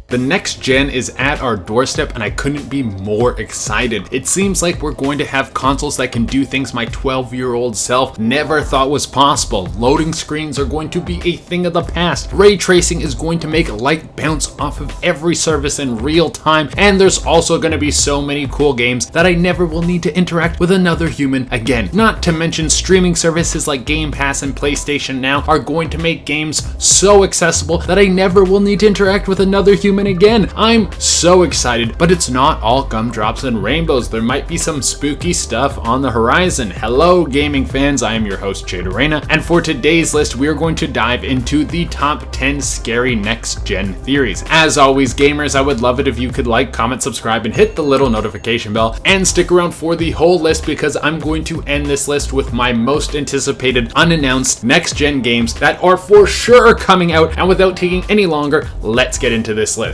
The next gen is at our doorstep and I couldn't be more excited. It seems like we're going to have consoles that can do things my 12-year-old self never thought was possible. Loading screens are going to be a thing of the past. Ray tracing is going to make light bounce off of every surface in real time, and there's also going to be so many cool games that I never will need to interact with another human again. Not to mention streaming services like Game Pass and PlayStation Now are going to make games so accessible that I never will need to interact with another human again. I'm so excited, but it's not all gumdrops and rainbows. There might be some spooky stuff on the horizon. Hello gaming fans, I am your host Jade Arena, and for today's list we are going to dive into the top 10 scary next gen theories. As always gamers, I would love it if you could like, comment, subscribe, and hit the little notification bell, and stick around for the whole list because I'm going to end this list with my most anticipated unannounced next gen games that are for sure coming out. And without taking any longer, let's get into this list.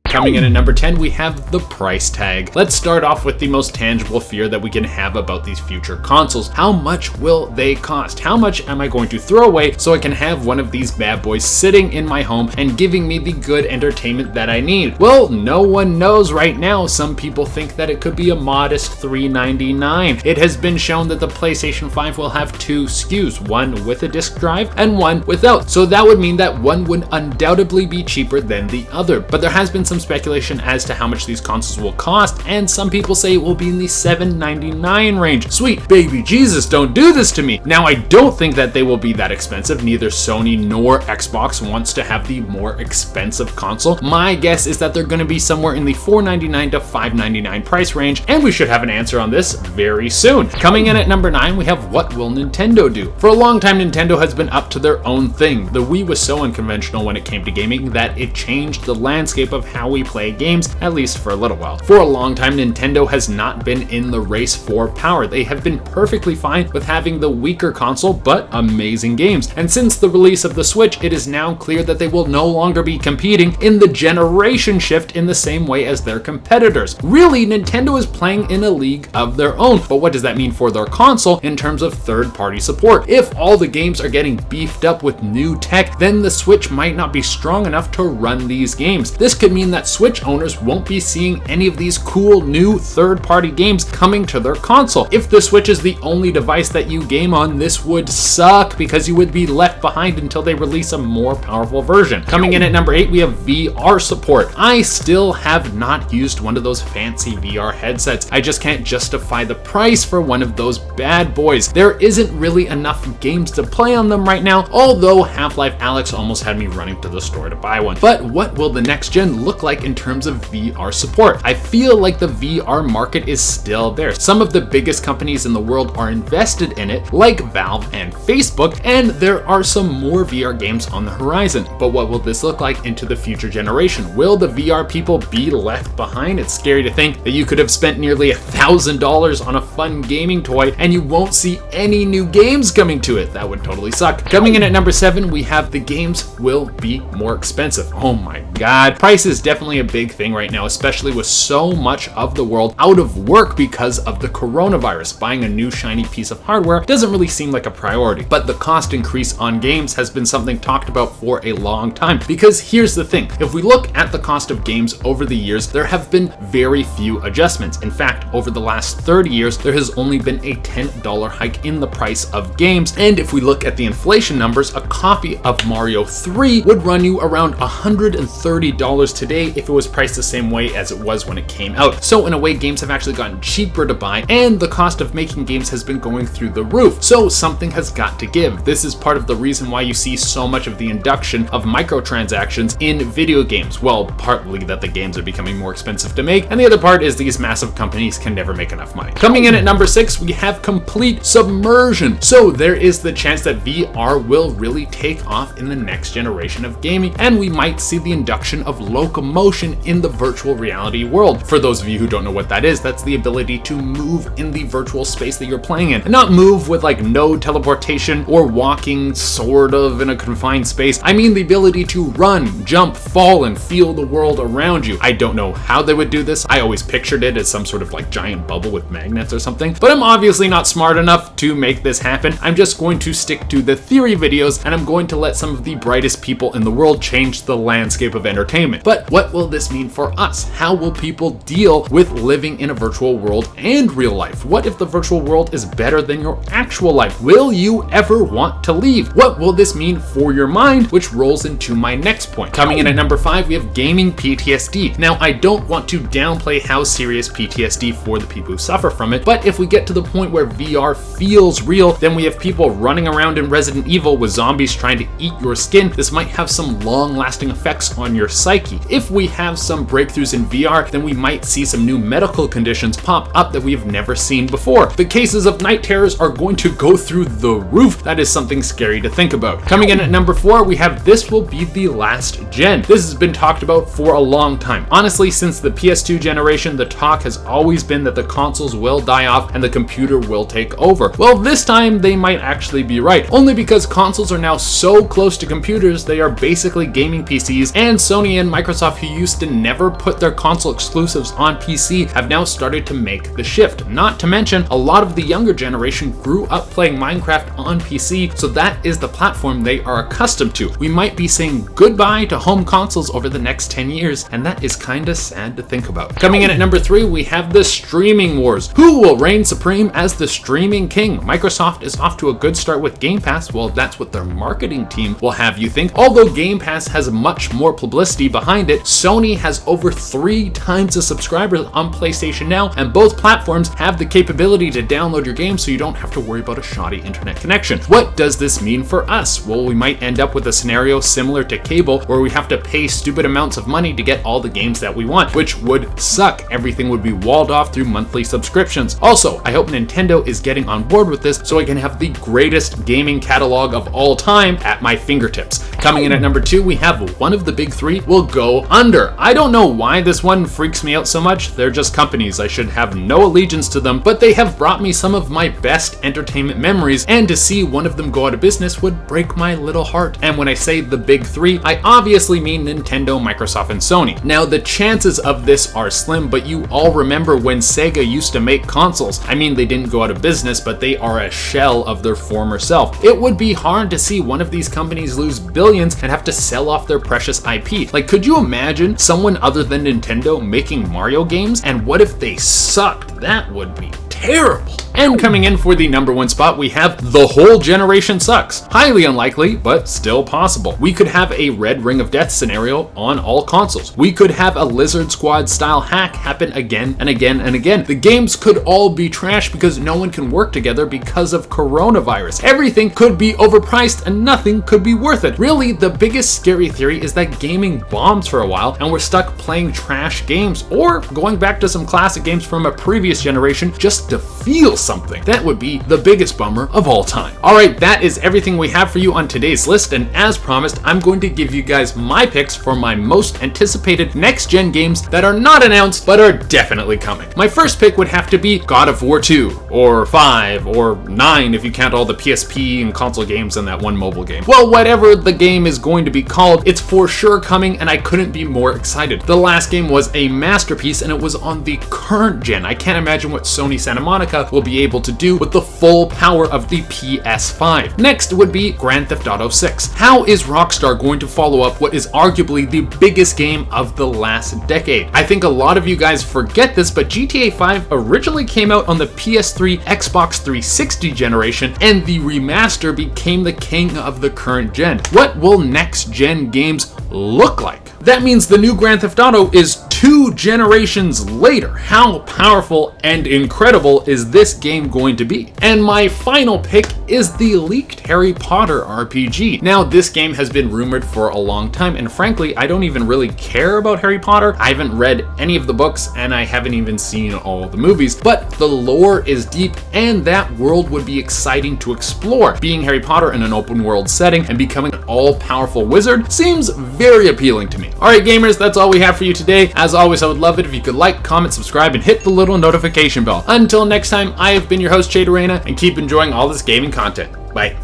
Coming in at number 10, we have the price tag. Let's start off with the most tangible fear that we can have about these future consoles. How much will they cost? How much am I going to throw away so I can have one of these bad boys sitting in my home and giving me the good entertainment that I need? Well, no one knows right now. Some people think that it could be a modest $399. It has been shown that the PlayStation 5 will have two SKUs, one with a disc drive and one without. So that would mean that one would undoubtedly be cheaper than the other. But there has been some speculation as to how much these consoles will cost, and some people say it will be in the $799 range. Sweet baby Jesus, don't do this to me. Now, I don't think that they will be that expensive. Neither Sony nor Xbox wants to have the more expensive console. My guess is that they're going to be somewhere in the $499 to $599 price range, and we should have an answer on this very soon. Coming in at number 9, we have what will Nintendo do? For a long time, Nintendo has been up to their own thing. The Wii was so unconventional when it came to gaming that it changed the landscape of how we play games, at least for a little while. For a long time, Nintendo has not been in the race for power. They have been perfectly fine with having the weaker console, but amazing games. And since the release of the Switch, it is now clear that they will no longer be competing in the generation shift in the same way as their competitors. Really, Nintendo is playing in a league of their own. But what does that mean for their console in terms of third-party support? If all the games are getting beefed up with new tech, then the Switch might not be strong enough to run these games. This could mean that Switch owners won't be seeing any of these cool new third-party games coming to their console. If the Switch is the only device that you game on, this would suck because you would be left behind until they release a more powerful version. Coming in at number 8, we have VR support. I still have not used one of those fancy VR headsets. I just can't justify the price for one of those bad boys. There isn't really enough games to play on them right now, although Half-Life Alyx almost had me running to the store to buy one. But what will the next gen look like in terms of VR support? I feel like the VR market is still there. Some of the biggest companies in the world are invested in it, like Valve and Facebook, and there are some more VR games on the horizon. But what will this look like into the future generation? Will the VR people be left behind? It's scary to think that you could have spent nearly $1,000 on a fun gaming toy and you won't see any new games coming to it. That would totally suck. Coming in at number 7, we have the games will be more expensive. Oh my god. Price is definitely a big thing right now, especially with so much of the world out of work because of the coronavirus. Buying a new shiny piece of hardware doesn't really seem like a priority, but the cost increase on games has been something talked about for a long time. Because here's the thing, if we look at the cost of games over the years, there have been very few adjustments. In fact, over the last 30 years, there has only been a $10 hike in the price of games. And if we look at the inflation numbers, a copy of Mario 3 would run you around $130 today if it was priced the same way as it was when it came out. So in a way, games have actually gotten cheaper to buy, and the cost of making games has been going through the roof. So something has got to give. This is part of the reason why you see so much of the induction of microtransactions in video games. Well, partly that the games are becoming more expensive to make, and the other part is these massive companies can never make enough money. Coming in at number 6, we have complete submersion. So there is the chance that VR will really take off in the next generation of gaming, and we might see the induction of locomotion motion in the virtual reality world. For those of you who don't know what that is, that's the ability to move in the virtual space that you're playing in. And not move with like no teleportation or walking sort of in a confined space. I mean the ability to run, jump, fall, and feel the world around you. I don't know how they would do this. I always pictured it as some sort of like giant bubble with magnets or something, but I'm obviously not smart enough to make this happen. I'm just going to stick to the theory videos, and I'm going to let some of the brightest people in the world change the landscape of entertainment. But what will this mean for us? How will people deal with living in a virtual world and real life? What if the virtual world is better than your actual life? Will you ever want to leave? What will this mean for your mind? Which rolls into my next point. Coming in at number 5, we have gaming PTSD. Now, I don't want to downplay how serious PTSD for the people who suffer from it, but if we get to the point where VR feels real, then we have people running around in Resident Evil with zombies trying to eat your skin. This might have some long-lasting effects on your psyche. If we have some breakthroughs in VR, then we might see some new medical conditions pop up that we've never seen before. The cases of night terrors are going to go through the roof. That is something scary to think about. Coming in at number 4, we have this will be the last gen. This has been talked about for a long time. Honestly, since the PS2 generation, the talk has always been that the consoles will die off and the computer will take over. Well, this time they might actually be right, only because consoles are now so close to computers, they are basically gaming PCs, and Sony and Microsoft, who used to never put their console exclusives on PC, have now started to make the shift. Not to mention, a lot of the younger generation grew up playing Minecraft on PC, so that is the platform they are accustomed to. We might be saying goodbye to home consoles over the next 10 years, and that is kinda sad to think about. Coming in at number 3, we have the streaming wars. Who will reign supreme as the streaming king? Microsoft is off to a good start with Game Pass. Well, that's what their marketing team will have you think. Although Game Pass has much more publicity behind it, Sony has over 3 times the subscribers on PlayStation Now, and both platforms have the capability to download your game so you don't have to worry about a shoddy internet connection. What does this mean for us? Well, we might end up with a scenario similar to cable where we have to pay stupid amounts of money to get all the games that we want, which would suck. Everything would be walled off through monthly subscriptions. Also, I hope Nintendo is getting on board with this so I can have the greatest gaming catalog of all time at my fingertips. Coming in at number 2, we have one of the big 3 will go under. I don't know why this one freaks me out so much. They're just companies. I should have no allegiance to them, but they have brought me some of my best entertainment memories, and to see one of them go out of business would break my little heart. And when I say the big 3, I obviously mean Nintendo, Microsoft, and Sony. Now, the chances of this are slim, but you all remember when Sega used to make consoles. I mean, they didn't go out of business, but they are a shell of their former self. It would be hard to see one of these companies lose billions and have to sell off their precious IP. Like, could you imagine someone other than Nintendo making Mario games? And what if they sucked? That would be terrible. And coming in for the number 1 spot, we have the whole generation sucks. Highly unlikely, but still possible. We could have a Red Ring of Death scenario on all consoles. We could have a Lizard Squad style hack happen again and again and again. The games could all be trash because no one can work together because of coronavirus. Everything could be overpriced and nothing could be worth it. Really, the biggest scary theory is that gaming bombs for a while and we're stuck playing trash games, or going back to some classic games from a previous generation just to feel something. That would be the biggest bummer of all time. Alright, that is everything we have for you on today's list, and as promised, I'm going to give you guys my picks for my most anticipated next-gen games that are not announced but are definitely coming. My first pick would have to be God of War 2, or 5, or 9 if you count all the PSP and console games and that one mobile game. Well, whatever the game is going to be called, it's for sure coming, and I couldn't be more excited. The last game was a masterpiece, and it was on the current gen. I can't imagine what Sony Santa Monica will be able to do with the full power of the PS5. Next would be Grand Theft Auto 6. How is Rockstar going to follow up what is arguably the biggest game of the last decade? I think a lot of you guys forget this, but GTA 5 originally came out on the PS3, Xbox 360 generation, and the remaster became the king of the current gen. What will next gen games look like? That means the new Grand Theft Auto is 2 generations later, how powerful and incredible is this game going to be? And my final pick is the leaked Harry Potter RPG. Now, this game has been rumored for a long time, and frankly, I don't even really care about Harry Potter. I haven't read any of the books, and I haven't even seen all the movies, but the lore is deep, and that world would be exciting to explore. Being Harry Potter in an open world setting and becoming an all-powerful wizard seems very appealing to me. Alright gamers, that's all we have for you today. As always, I would love it if you could like, comment, subscribe, and hit the little notification bell. Until next time, I have been your host, Jay Dorena, and keep enjoying all this gaming content. Bye.